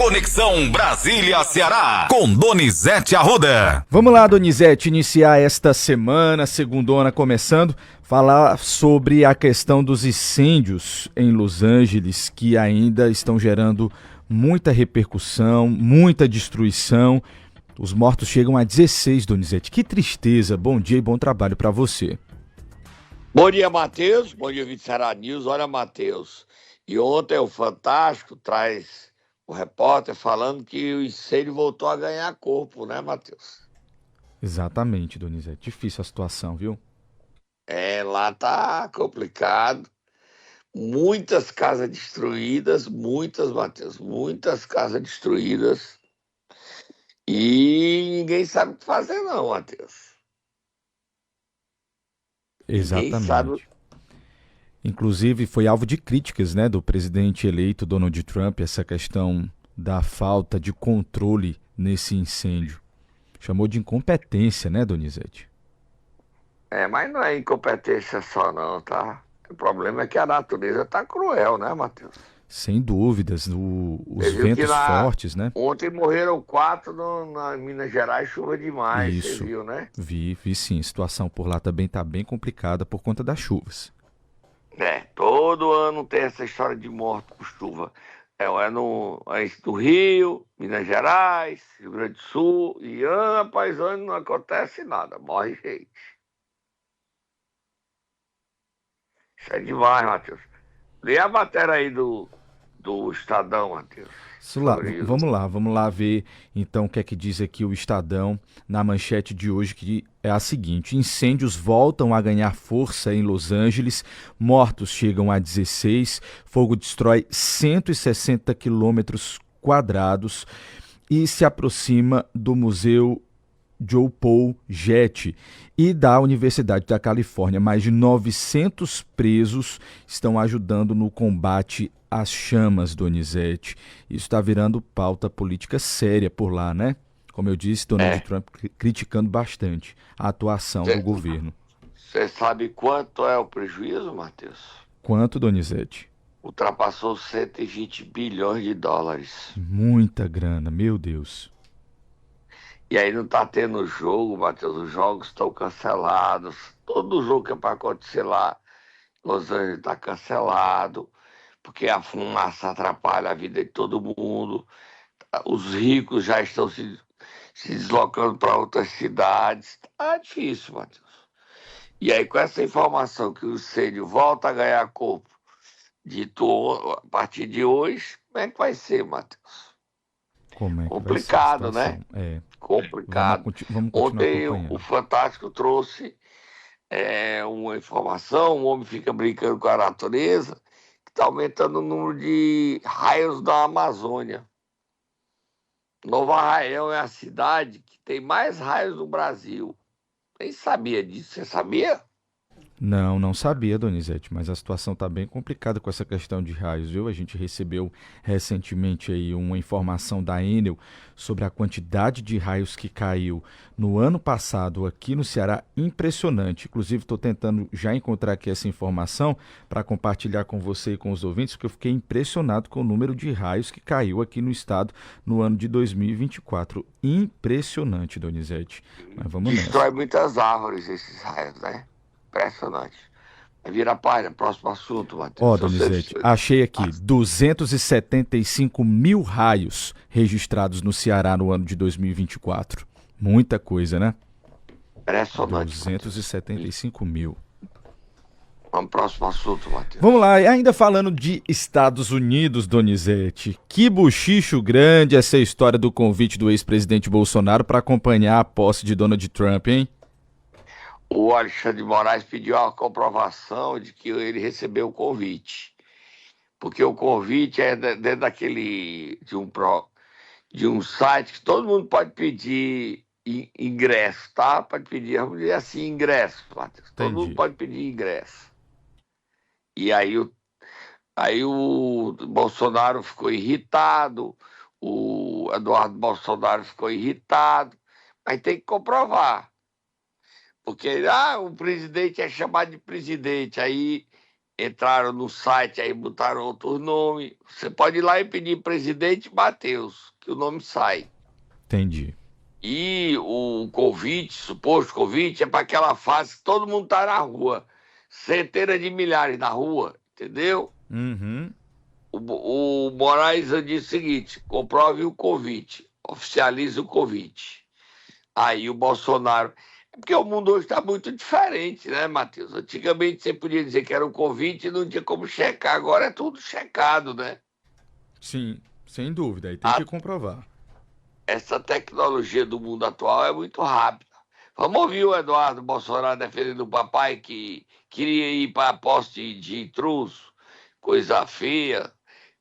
Conexão Brasília-Ceará, com Donizete Arruda. Vamos lá, Donizete, iniciar esta semana, segundona começando, falar sobre a questão dos incêndios em Los Angeles, que ainda estão gerando muita repercussão, muita destruição. Os mortos chegam a 16, Donizete. Que tristeza. Bom dia e bom trabalho para você. Bom dia, Matheus. Bom dia, Ceará News. Olha, Matheus, e ontem o Fantástico traz o repórter falando que o incêndio voltou a ganhar corpo, né, Matheus? Exatamente, Donizete. Difícil a situação, viu? Lá tá complicado. Muitas casas destruídas, Matheus, muitas casas destruídas. E ninguém sabe o que fazer não, Matheus. Exatamente. Ninguém sabe. Inclusive foi alvo de críticas, né, do presidente eleito Donald Trump, essa questão da falta de controle nesse incêndio. Chamou de incompetência, né, Donizete? Mas não é incompetência só não, tá? O problema é que a natureza tá cruel, né, Matheus? Sem dúvidas, os ventos fortes, né? Ontem morreram 4 na Minas Gerais, chuva demais, Isso. você viu, né? Vi sim. A situação por lá também tá bem complicada por conta das chuvas. Todo ano tem essa história de morte por chuva. No Rio, Minas Gerais, Rio Grande do Sul, e ano após ano não acontece nada, morre gente. Isso é demais, Matheus. Lê a matéria aí do Estadão, Matheus. Vamos lá ver então o que é que diz aqui o Estadão na manchete de hoje, que é a seguinte: incêndios voltam a ganhar força em Los Angeles, mortos chegam a 16, fogo destrói 160 quilômetros quadrados e se aproxima do Museu Joe Paul Getty e da Universidade da Califórnia. Mais de 900 presos estão ajudando no combate às chamas, Donizete. Isso está virando pauta política séria por lá, né? Como eu disse, Donald Trump criticando bastante a atuação do governo. Você sabe quanto é o prejuízo, Matheus? Quanto, Donizete? Ultrapassou 120 bilhões de dólares. Muita grana, meu Deus. E aí não tá tendo jogo, Matheus, os jogos estão cancelados. Todo jogo que é para acontecer lá, Los Angeles está cancelado, porque a fumaça atrapalha a vida de todo mundo. Os ricos já estão se deslocando para outras cidades. Tá difícil, Matheus. E aí, com essa informação que o incêndio volta a ganhar corpo a partir de hoje, como é que vai ser, Matheus? Como é que complicado, vai ser a situação? né? Complicado. Vamos continuar Ontem acompanhando. o Fantástico trouxe uma informação, um homem fica brincando com a natureza, que está aumentando o número de raios da Amazônia. Nova Arraial é a cidade que tem mais raios do Brasil. Nem sabia disso, você sabia? Não sabia, Donizete, mas a situação está bem complicada com essa questão de raios, viu? A gente recebeu recentemente aí uma informação da Enel sobre a quantidade de raios que caiu no ano passado aqui no Ceará, impressionante. Inclusive, estou tentando já encontrar aqui essa informação para compartilhar com você e com os ouvintes, porque eu fiquei impressionado com o número de raios que caiu aqui no estado no ano de 2024. Impressionante, Donizete. Mas vamos nessa. Destrói muitas árvores esses raios, né? Impressionante. Vai virar página, próximo assunto, Matheus. Donizete, achei aqui 275 mil raios registrados no Ceará no ano de 2024. Muita coisa, né? Impressionante. 275 mil. Vamos pro próximo assunto, Matheus. Vamos lá, e ainda falando de Estados Unidos, Donizete. Que buchicho grande essa história do convite do ex-presidente Bolsonaro para acompanhar a posse de Donald Trump, hein? O Alexandre de Moraes pediu a comprovação de que ele recebeu o convite. Porque o convite é dentro de um site que todo mundo pode pedir ingresso, tá? Pode pedir, vamos dizer assim, ingresso, Matheus. Todo mundo pode pedir ingresso. E aí o Bolsonaro ficou irritado, o Eduardo Bolsonaro ficou irritado, mas tem que comprovar. Porque o presidente é chamado de presidente, aí entraram no site, aí botaram outro nome. Você pode ir lá e pedir presidente Matheus, que o nome sai. Entendi. E o Covid, suposto Covid, é para aquela fase que todo mundo tá na rua. Centenas de milhares na rua, entendeu? Uhum. O Moraes disse o seguinte: comprove o Covid, oficialize o Covid. Aí o Bolsonaro. É porque o mundo hoje está muito diferente, né, Matheus? Antigamente você podia dizer que era o Covid e não tinha como checar. Agora é tudo checado, né? Sim, sem dúvida. Aí tem que comprovar. Essa tecnologia do mundo atual é muito rápida. Vamos ouvir o Eduardo Bolsonaro defendendo o papai que queria ir para a posse de intruso, coisa feia,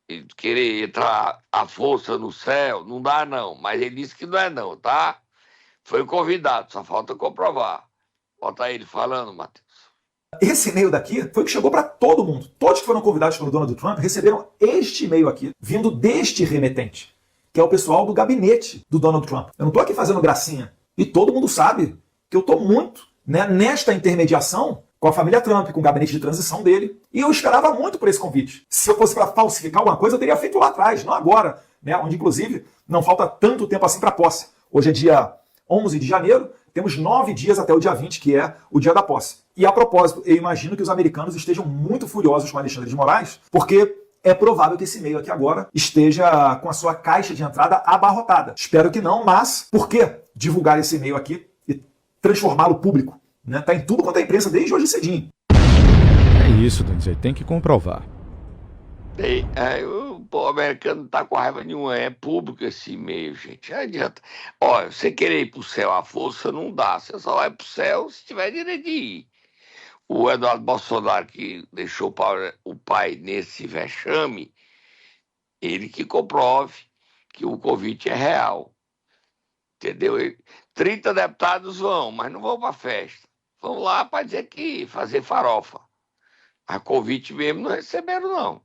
e querer entrar à força no céu. Não dá, não. Mas ele disse que não é, não, tá? Foi convidado, só falta comprovar. Bota ele falando, Matheus. Esse e-mail daqui foi o que chegou para todo mundo. Todos que foram convidados pelo Donald Trump receberam este e-mail aqui, vindo deste remetente, que é o pessoal do gabinete do Donald Trump. Eu não estou aqui fazendo gracinha. E todo mundo sabe que eu estou muito, né, nesta intermediação com a família Trump, com o gabinete de transição dele. E eu esperava muito por esse convite. Se eu fosse para falsificar alguma coisa, eu teria feito lá atrás, não agora, né, onde inclusive não falta tanto tempo assim para a posse. Hoje é dia 11 de janeiro, temos 9 dias até o dia 20, que é o dia da posse. E a propósito, eu imagino que os americanos estejam muito furiosos com Alexandre de Moraes, porque é provável que esse e-mail aqui agora esteja com a sua caixa de entrada abarrotada. Espero que não, mas por que divulgar esse e-mail aqui e transformá-lo público? Né? Tá em tudo quanto é imprensa desde hoje cedinho. É isso, Donizete, tem que comprovar. O americano não tá com raiva nenhuma, é público esse e-mail, gente. Não adianta. Olha, você querer ir pro céu à força não dá. Você só vai pro céu se tiver direito de ir. O Eduardo Bolsonaro, que deixou o pai nesse vexame, ele que comprove que o Covid é real. Entendeu? 30 deputados vão, mas não vão pra festa. Vão lá para dizer que fazer farofa. A Covid mesmo não receberam, não.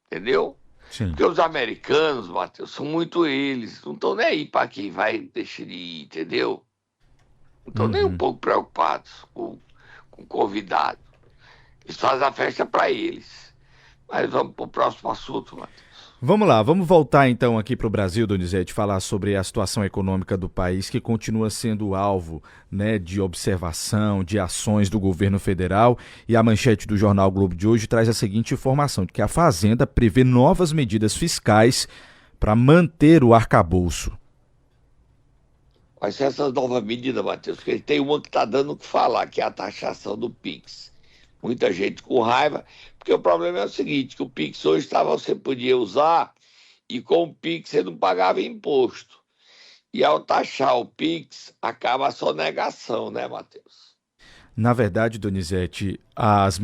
Entendeu? Sim. Porque os americanos, Matheus, são muito eles. Não estão nem aí para quem vai deixar de ir, entendeu? Não estão nem um pouco preocupados com o convidado. Eles fazem a festa para eles. Mas vamos para o próximo assunto, Matheus. Vamos lá, vamos voltar então aqui para o Brasil, Donizete, falar sobre a situação econômica do país, que continua sendo alvo, né, de observação, de ações do governo federal. E a manchete do jornal Globo de hoje traz a seguinte informação, de que a Fazenda prevê novas medidas fiscais para manter o arcabouço. Quais são essas novas medidas, Matheus? Porque tem uma que está dando o que falar, que é a taxação do Pix. Muita gente com raiva, porque o problema é o seguinte, que o Pix hoje você podia usar e com o Pix você não pagava imposto. E ao taxar o Pix, acaba a sonegação, né, Matheus? Na verdade, Donizete, as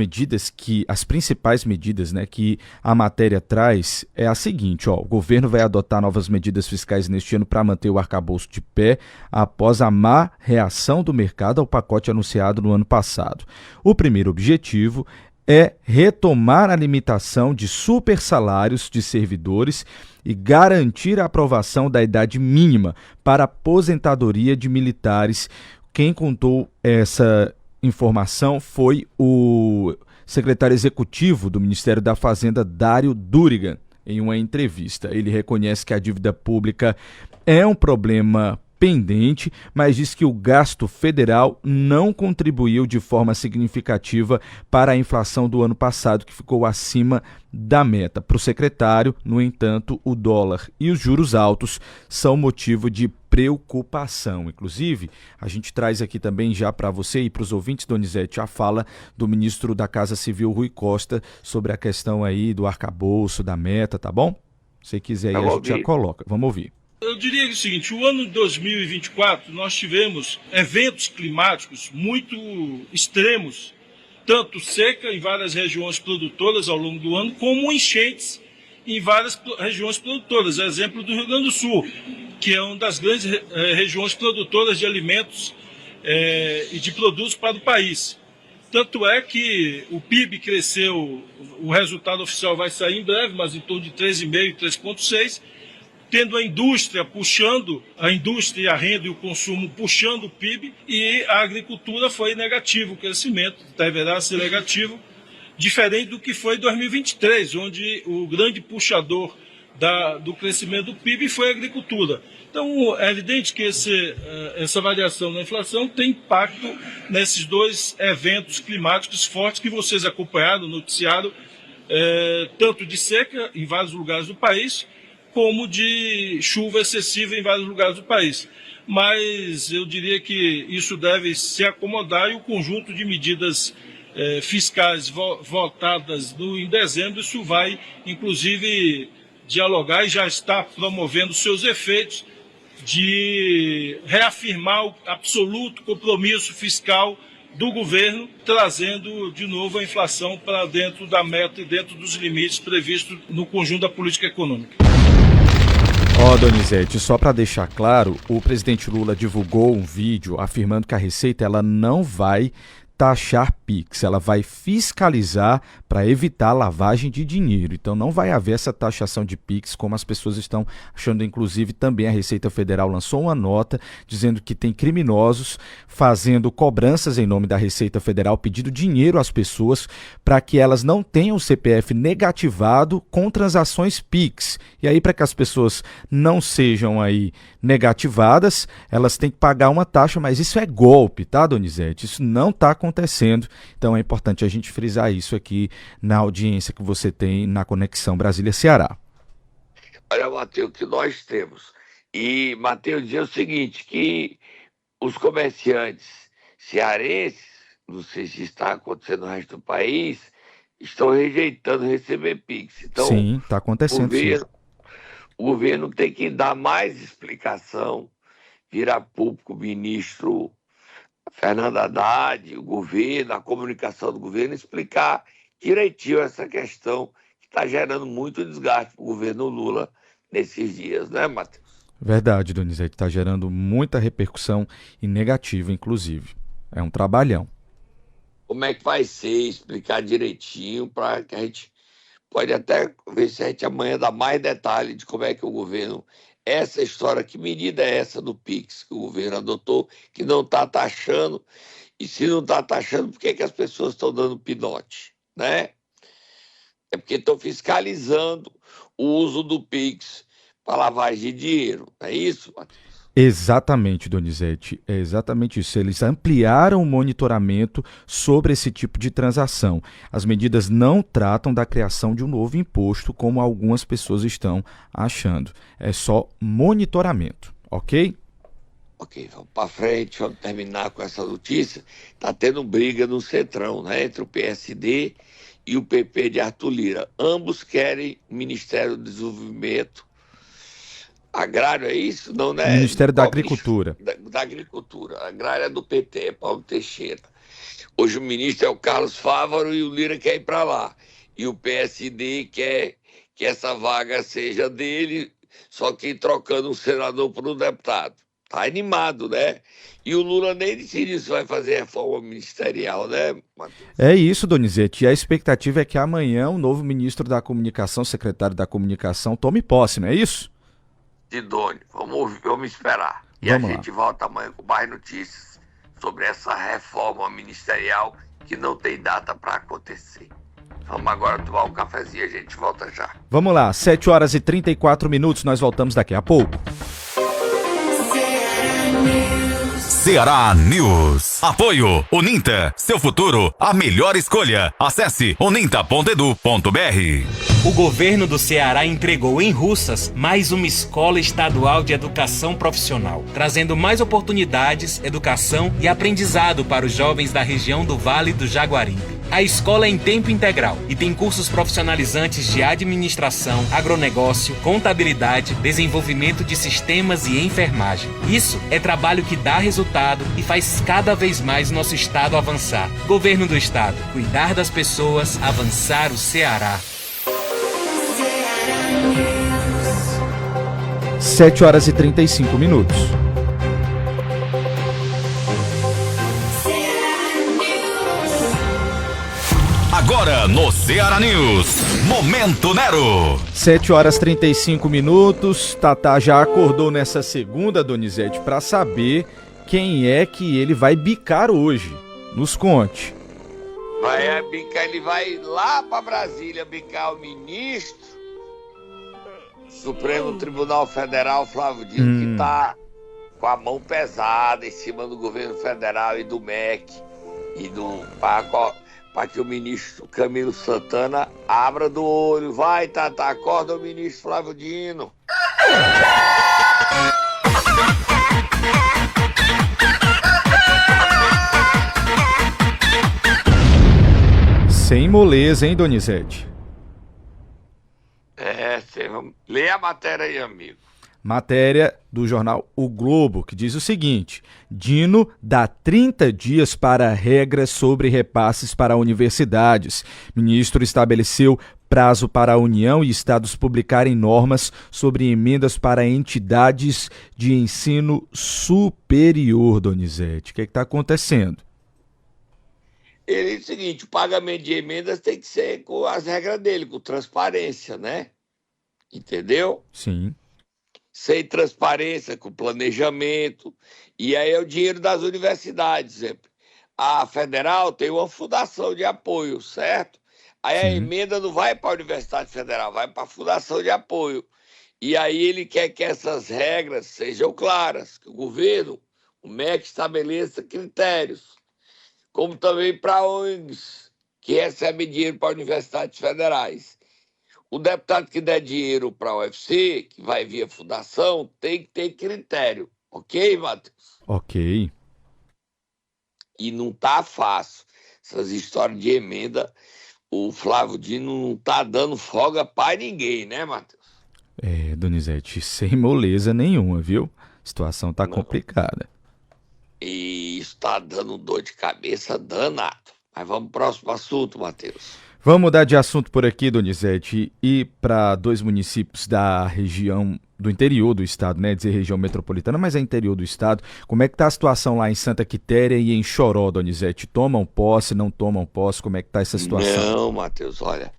principais medidas, né, que a matéria traz é a seguinte, ó: o governo vai adotar novas medidas fiscais neste ano para manter o arcabouço de pé após a má reação do mercado ao pacote anunciado no ano passado. O primeiro objetivo é retomar a limitação de supersalários de servidores e garantir a aprovação da idade mínima para aposentadoria de militares. Quem contou essa informação foi o secretário executivo do Ministério da Fazenda, Dário Durigan, em uma entrevista. Ele reconhece que a dívida pública é um problema pendente, mas diz que o gasto federal não contribuiu de forma significativa para a inflação do ano passado, que ficou acima da meta. Para o secretário, no entanto, o dólar e os juros altos são motivo de preocupação. Inclusive, a gente traz aqui também já para você e para os ouvintes, Donizete, a fala do ministro da Casa Civil, Rui Costa, sobre a questão aí do arcabouço, da meta, tá bom? Se quiser aí, a gente já coloca. Vamos ouvir. Eu diria o seguinte: o ano de 2024 nós tivemos eventos climáticos muito extremos, tanto seca em várias regiões produtoras ao longo do ano, como enchentes em várias regiões produtoras. Exemplo do Rio Grande do Sul, que é uma das grandes regiões produtoras de alimentos e de produtos para o país. Tanto é que o PIB cresceu, o resultado oficial vai sair em breve, mas em torno de 3,5%, 3,6%. tendo a indústria puxando, a indústria, a renda e o consumo puxando o PIB, e a agricultura foi negativo, o crescimento deverá ser negativo, diferente do que foi em 2023, onde o grande puxador do crescimento do PIB foi a agricultura. Então, é evidente que essa variação na inflação tem impacto nesses dois eventos climáticos fortes que vocês acompanharam no noticiário, tanto de seca em vários lugares do país, como de chuva excessiva em vários lugares do país. Mas eu diria que isso deve se acomodar, e o conjunto de medidas fiscais votadas em dezembro, isso vai, inclusive, dialogar e já está promovendo seus efeitos de reafirmar o absoluto compromisso fiscal do governo, trazendo de novo a inflação para dentro da meta e dentro dos limites previstos no conjunto da política econômica. Donizete, só para deixar claro, o presidente Lula divulgou um vídeo afirmando que a Receita ela não vai taxar PIX, ela vai fiscalizar para evitar lavagem de dinheiro. Então não vai haver essa taxação de PIX, como as pessoas estão achando. Inclusive também a Receita Federal lançou uma nota dizendo que tem criminosos fazendo cobranças em nome da Receita Federal, pedindo dinheiro às pessoas para que elas não tenham o CPF negativado com transações PIX. E aí, para que as pessoas não sejam aí negativadas, elas têm que pagar uma taxa, mas isso é golpe, tá, Donizete? Isso não está acontecendo. Então é importante a gente frisar isso aqui na audiência que você tem na Conexão Brasília-Ceará. Olha, Matheus, o que nós temos. E, Matheus, dizer o seguinte, que os comerciantes cearenses, não sei se está acontecendo no resto do país, estão rejeitando receber PIX. Então, sim, está acontecendo. O governo tem que dar mais explicação, virar público, o ministro Fernando Haddad, o governo, a comunicação do governo, explicar direitinho essa questão que está gerando muito desgaste para o governo Lula nesses dias, né, Matheus? Verdade, Donizete, está gerando muita repercussão e negativa, inclusive. É um trabalhão. Como é que vai ser, explicar direitinho, para que a gente pode até ver se a gente amanhã dá mais detalhe de como é que o governo, essa história, que medida é essa do PIX que o governo adotou, que não está taxando, e se não está taxando, por que as pessoas estão dando pinote, né? É porque estão fiscalizando o uso do PIX para lavagem de dinheiro, não é isso, Matheus? Exatamente, Donizete, é exatamente isso. Eles ampliaram o monitoramento sobre esse tipo de transação. As medidas não tratam da criação de um novo imposto, como algumas pessoas estão achando. É só monitoramento, ok? Ok, vamos para frente, vamos terminar com essa notícia. Está tendo briga no Centrão, né, entre o PSD e o PP de Arthur Lira. Ambos querem o Ministério do Desenvolvimento Agrário, é isso? Não, né? Ministério da Agricultura. Da Agricultura. A agrária é do PT, Paulo Teixeira. Hoje o ministro é o Carlos Fávaro e o Lira quer ir para lá. E o PSD quer que essa vaga seja dele, só que trocando um senador por um deputado. Tá animado, né? E o Lula nem decidiu se vai fazer reforma ministerial, né, Matheus? É isso, Donizete. E a expectativa é que amanhã o novo ministro da Comunicação, secretário da Comunicação, tome posse, não é isso? Sidônio, vamos esperar. E Vamos a gente volta amanhã com mais notícias sobre essa reforma ministerial que não tem data para acontecer. Vamos agora tomar um cafezinho e a gente volta já. Vamos lá, 7h34, nós voltamos daqui a pouco. Ceará News. Apoio Uninta. Seu futuro, a melhor escolha. Acesse uninta.edu.br. O governo do Ceará entregou em Russas mais uma escola estadual de educação profissional, trazendo mais oportunidades, educação e aprendizado para os jovens da região do Vale do Jaguaribe. A escola é em tempo integral e tem cursos profissionalizantes de administração, agronegócio, contabilidade, desenvolvimento de sistemas e enfermagem. Isso é trabalho que dá resultado e faz cada vez mais nosso estado avançar. Governo do estado, cuidar das pessoas, avançar o Ceará. 7h35. Agora no No Ceará News, Momento Nero. 7h35. Tatá já acordou nessa segunda, Donizete, para saber quem é que ele vai bicar hoje. Nos conte. Vai bicar, ele vai lá para Brasília bicar o ministro do Supremo Tribunal Federal, Flávio Dino, que tá com a mão pesada em cima do governo federal e do MEC, e para que o ministro Camilo Santana abra do olho. Vai, Tatá, acorda o ministro Flávio Dino. Sem moleza, hein, Donizete? Lê a matéria aí, amigo. Matéria do jornal O Globo, que diz o seguinte: Dino dá 30 dias para regras sobre repasses para universidades. Ministro estabeleceu prazo para a União e estados publicarem normas sobre emendas para entidades de ensino superior, Donizete. O que está acontecendo? Ele diz o seguinte: o pagamento de emendas tem que ser com as regras dele, com transparência, né? Entendeu? Sim. Sem transparência, com planejamento. E aí é o dinheiro das universidades sempre. A federal tem uma fundação de apoio, certo? Aí a emenda não vai para a Universidade Federal, vai para a fundação de apoio. E aí ele quer que essas regras sejam claras, que o governo, o MEC, estabeleça critérios. Como também para ONGs que recebem dinheiro para universidades federais. O deputado que der dinheiro para a UFC, que vai via fundação, tem que ter critério. Ok, Matheus? Ok. E não tá fácil. Essas histórias de emenda, o Flávio Dino não tá dando folga para ninguém, né, Matheus? Donizete, sem moleza nenhuma, viu? A situação tá complicada. E isso tá dando dor de cabeça danado. Mas vamos pro próximo assunto, Matheus. Vamos mudar de assunto por aqui, Donizete, e para 2 municípios da região do interior do estado, né? Dizer região metropolitana, mas é interior do estado. Como é que tá a situação lá em Santa Quitéria e em Choró, Donizete? Tomam posse, não tomam posse? Como é que tá essa situação? Não, Matheus, olha,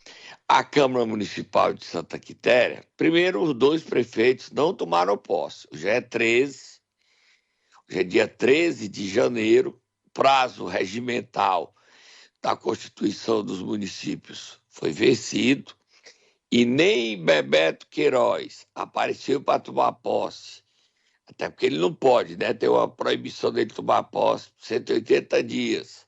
a Câmara Municipal de Santa Quitéria, primeiro os 2 prefeitos não tomaram posse. Hoje é dia 13 de janeiro, prazo regimental da Constituição dos municípios foi vencido e nem Bebeto Queiroz apareceu para tomar posse, até porque ele não pode, né? Tem uma proibição dele tomar posse por 180 dias.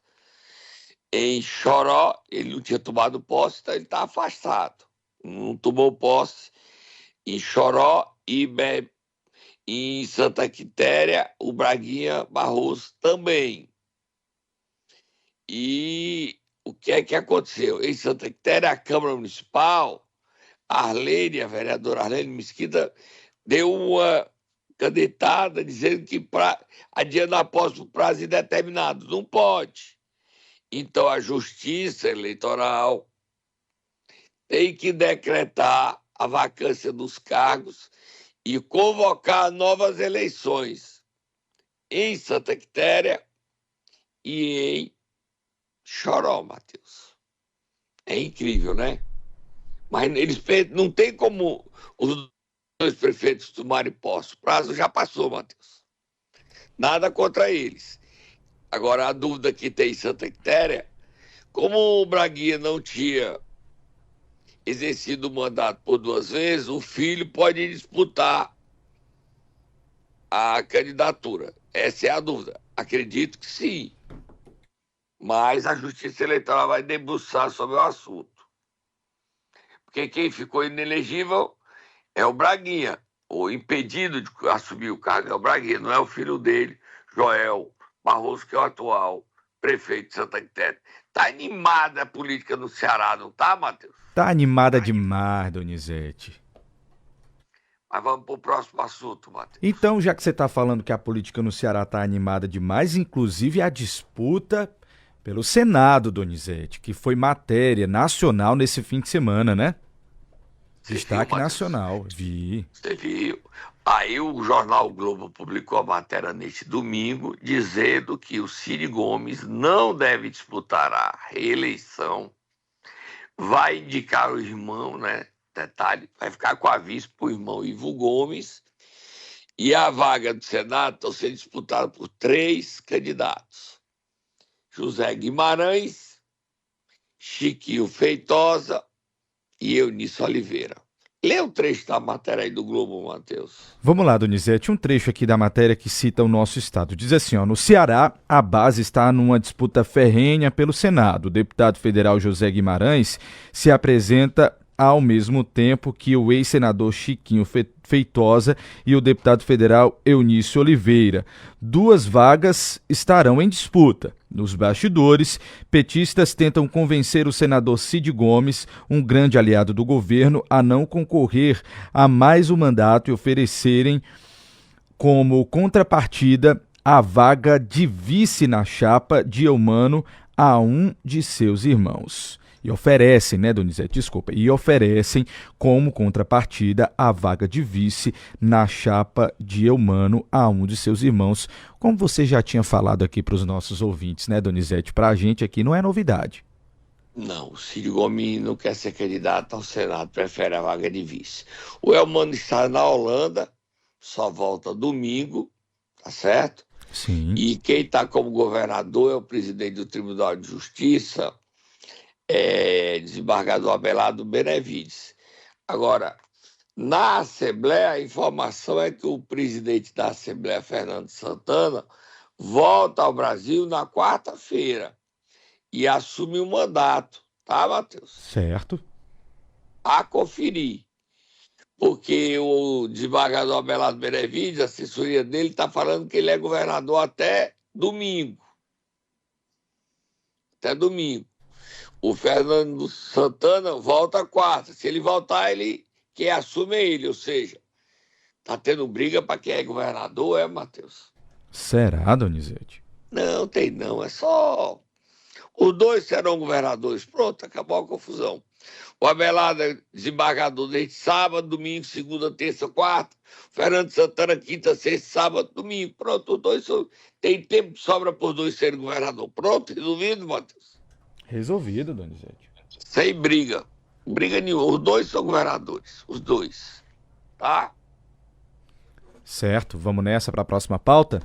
Em Choró, ele não tinha tomado posse, então ele está afastado. Não tomou posse em Choró e em Santa Quitéria, o Braguinha Barroso também. E o que é que aconteceu? Em Santa Quitéria, a Câmara Municipal, a vereadora Arlene Mesquita, deu uma canetada dizendo que adiando a posse por prazo indeterminado. Não pode. Então a Justiça Eleitoral tem que decretar a vacância dos cargos e convocar novas eleições em Santa Quitéria e em Choró, Matheus. É incrível, né? Mas eles não tem como os 2 prefeitos tomarem posse. O prazo já passou, Matheus. Nada contra eles. Agora, a dúvida que tem em Santa Quitéria, como o Braguinha não tinha exercido o mandato por 2 vezes, o filho pode disputar a candidatura. Essa é a dúvida. Acredito que sim. Mas a Justiça Eleitoral vai debruçar sobre o assunto. Porque quem ficou inelegível é o Braguinha. O impedido de assumir o cargo é o Braguinha, não é o filho dele, Joel Barroso, que é o atual prefeito de Santa Quitéria. Tá animada a política no Ceará, não tá, Matheus? Tá animada demais, Donizete. Mas vamos pro próximo assunto, Matheus. Então, já que você tá falando que a política no Ceará tá animada demais, inclusive a disputa pelo Senado, Donizete, que foi matéria nacional nesse fim de semana, né? Destaque nacional, vi. Você viu? Aí o jornal o Globo publicou a matéria neste domingo, dizendo que o Ciro Gomes não deve disputar a reeleição vai indicar o irmão, né? Detalhe, vai ficar com a vice para o irmão Ivo Gomes. E a vaga do Senado está sendo disputada por 3 candidatos: José Guimarães, Chiquinho Feitosa e Eunice Oliveira. Lê um trecho da matéria aí do Globo, Matheus. Vamos lá, Donizete, um trecho aqui da matéria que cita o nosso estado. Diz assim, ó, no Ceará, a base está numa disputa ferrenha pelo Senado. O deputado federal José Guimarães se apresenta ao mesmo tempo que o ex-senador Chiquinho Feitosa e o deputado federal Eunice Oliveira. 2 vagas estarão em disputa. Nos bastidores, petistas tentam convencer o senador Cid Gomes, um grande aliado do governo, a não concorrer a mais um mandato e oferecerem como contrapartida a vaga de vice na chapa de Eumano a um de seus irmãos. E oferecem, né, Donizete? Desculpa. E oferecem como contrapartida a vaga de vice na chapa de Eumano a um de seus irmãos. Como você já tinha falado aqui para os nossos ouvintes, né, Donizete? Para a gente aqui não é novidade. Não, o Cid Gomes não quer ser candidato ao Senado, prefere a vaga de vice. O Eumano está na Holanda, só volta domingo, tá certo? Sim. E quem está como governador é o presidente do Tribunal de Justiça, desembargador Abelardo Benevides. Agora, na Assembleia, a informação é que o presidente da Assembleia, Fernando Santana, volta ao Brasil na quarta-feira e assume o mandato, tá, Matheus? Certo. A conferir. Porque o desembargador Abelardo Benevides, a assessoria dele, está falando que ele é governador até domingo. Até domingo. O Fernando Santana volta quarta. Se ele voltar, quem assume é ele. Ou seja, tá tendo briga para quem é governador, Matheus? Será, Donizete? Não, tem não. É só... Os 2 serão governadores. Pronto, acabou a confusão. O Abelardo é desembargador desde sábado, domingo, segunda, terça, quarta. Fernando Santana, quinta, sexta, sábado, domingo. Pronto, os 2 tem tempo de sobra por 2 serem governador. Pronto, resolvido, Matheus? Resolvido, Donizete. Sem briga. Briga nenhuma. Os 2 são governadores. Os 2. Tá? Certo. Vamos nessa para a próxima pauta?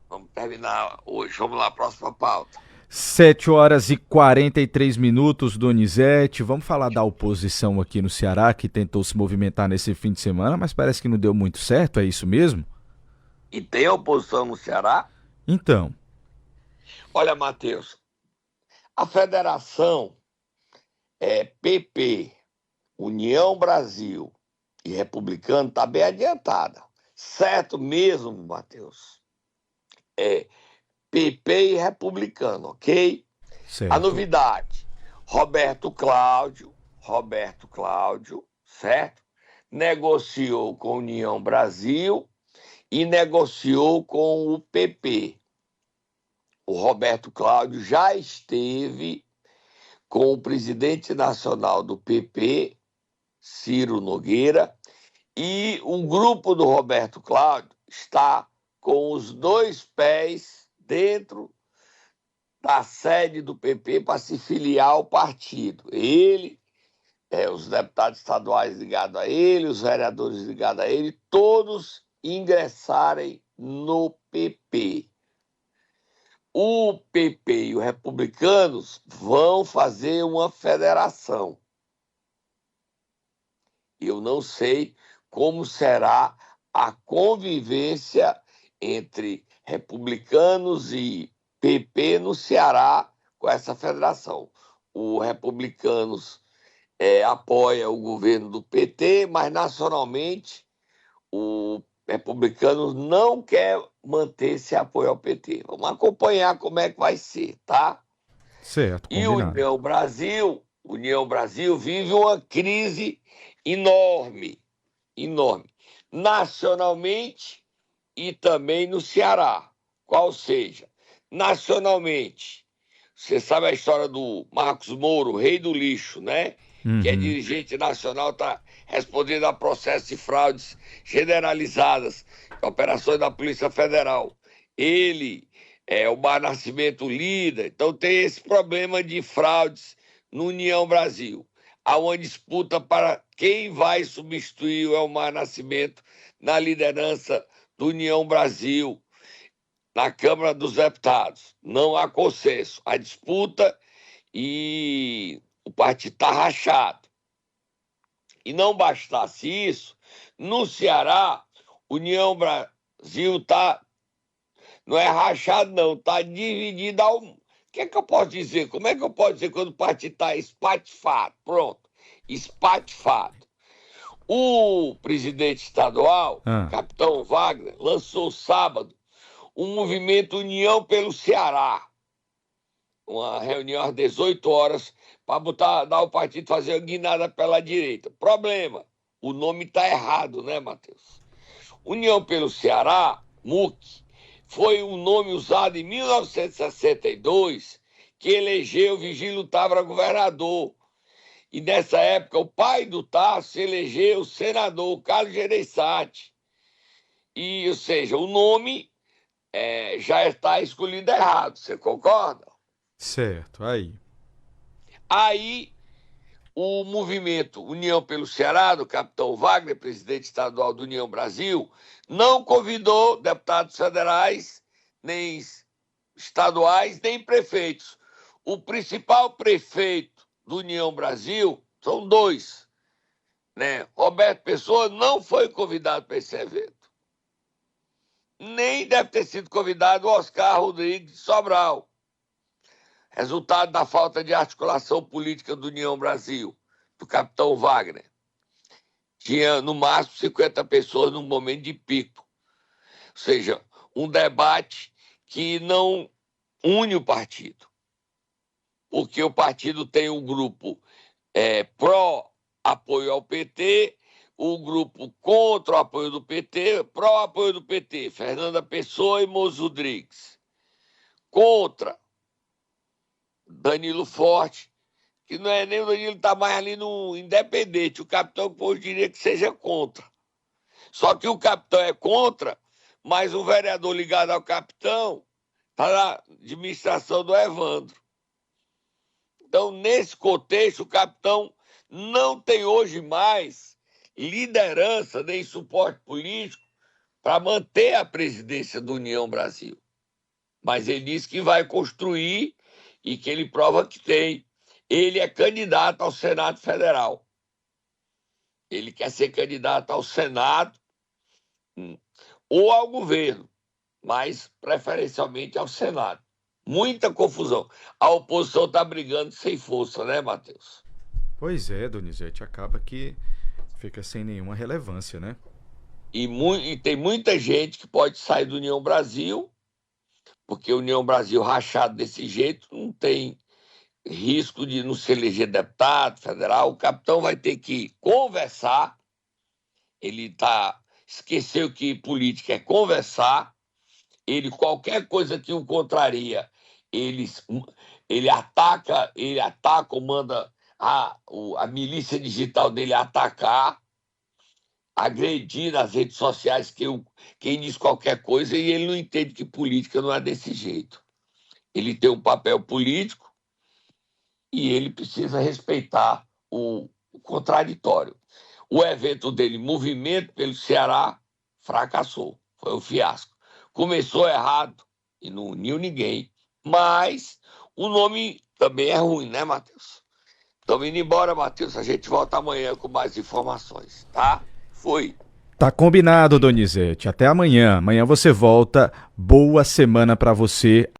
Vamos terminar hoje. Vamos lá, próxima pauta. 7h43, Donizete. Vamos falar da oposição aqui no Ceará, que tentou se movimentar nesse fim de semana, mas parece que não deu muito certo, é isso mesmo? E tem oposição no Ceará? Então. Olha, Matheus, a federação PP, União Brasil e Republicano está bem adiantada. Certo mesmo, Matheus? PP e Republicano, ok? Certo. A novidade, Roberto Cláudio, certo? Negociou com a União Brasil e negociou com o PP. O Roberto Cláudio já esteve com o presidente nacional do PP, Ciro Nogueira, e um grupo do Roberto Cláudio está com os 2 pés dentro da sede do PP para se filiar ao partido. Ele, os deputados estaduais ligados a ele, os vereadores ligados a ele, todos ingressarem no PP. O PP e os republicanos vão fazer uma federação. Eu não sei como será a convivência entre republicanos e PP no Ceará com essa federação. O Republicanos apoia o governo do PT, mas nacionalmente o Republicanos não quer manter esse apoio ao PT. Vamos acompanhar como é que vai ser, tá? Certo, combinado. E o União Brasil vive uma crise enorme, nacionalmente e também no Ceará. Qual seja, nacionalmente, você sabe a história do Marcos Moro, o rei do lixo, né? Uhum. Que é dirigente nacional, está respondendo a processos de fraudes generalizadas, operações da Polícia Federal. Ele o Mar Nascimento líder, então tem esse problema de fraudes no União Brasil. Há uma disputa para quem vai substituir o Elmar Nascimento na liderança do União Brasil, na Câmara dos Deputados. Não há consenso. A disputa e o partido está rachado. E não bastasse isso, no Ceará, União Brasil não é rachado, não, está dividido ao... O que é que eu posso dizer? Como é que eu posso dizer quando o partido está espatifado? Pronto, espatifado. O presidente estadual, capitão Wagner, lançou sábado um movimento União pelo Ceará. Uma reunião às 18 horas para dar o partido fazer uma guinada pela direita. Problema, o nome está errado, né, Matheus? União pelo Ceará, MUC, foi um nome usado em 1962 que elegeu Vigílio Távora governador. E nessa época o pai do Tasso elegeu o senador Carlos Gereissati. Ou seja, o nome já está escolhido errado, você concorda? Certo, aí. Aí, o movimento União pelo Ceará, do capitão Wagner, presidente estadual do União Brasil, não convidou deputados federais, nem estaduais, nem prefeitos. O principal prefeito do União Brasil, são dois, né? Roberto Pessoa não foi convidado para esse evento. Nem deve ter sido convidado o Oscar Rodrigues de Sobral. Resultado da falta de articulação política do União Brasil, do capitão Wagner. Tinha, no máximo, 50 pessoas num momento de pico. Ou seja, um debate que não une o partido. Porque o partido tem um grupo pró-apoio ao PT, o grupo contra o apoio do PT, pró-apoio do PT, Fernanda Pessoa e Moço Rodrigues. Contra Danilo Forte, que não é nem o Danilo, está mais ali no independente. O capitão hoje diria que seja contra. Só que o capitão é contra, mas o vereador ligado ao capitão está na administração do Evandro. Então, nesse contexto, o capitão não tem hoje mais liderança nem suporte político para manter a presidência do União Brasil. Mas ele disse que vai construir e que ele prova que tem. Ele é candidato ao Senado Federal. Ele quer ser candidato ao Senado ou ao governo, mas preferencialmente ao Senado. Muita confusão. A oposição está brigando sem força, né, Matheus? Pois é, Donizete, acaba que fica sem nenhuma relevância, né? E tem muita gente que pode sair do União Brasil, porque o União Brasil rachado desse jeito não tem risco de não se eleger deputado federal. O capitão vai ter que conversar. Ele esqueceu que política é conversar. Qualquer coisa que o contraria, ele ataca, ou manda a milícia digital dele atacar, agredir nas redes sociais quem diz qualquer coisa, e ele não entende que política não é desse jeito. Ele tem um papel político e ele precisa respeitar o contraditório. O evento dele, Movimento pelo Ceará, fracassou, foi um fiasco. Começou errado e não uniu ninguém, mas o nome também é ruim, né, Matheus? Estamos indo embora, Matheus. A gente volta amanhã com mais informações, tá? Foi. Tá combinado, Donizete. Até amanhã. Amanhã você volta. Boa semana para você.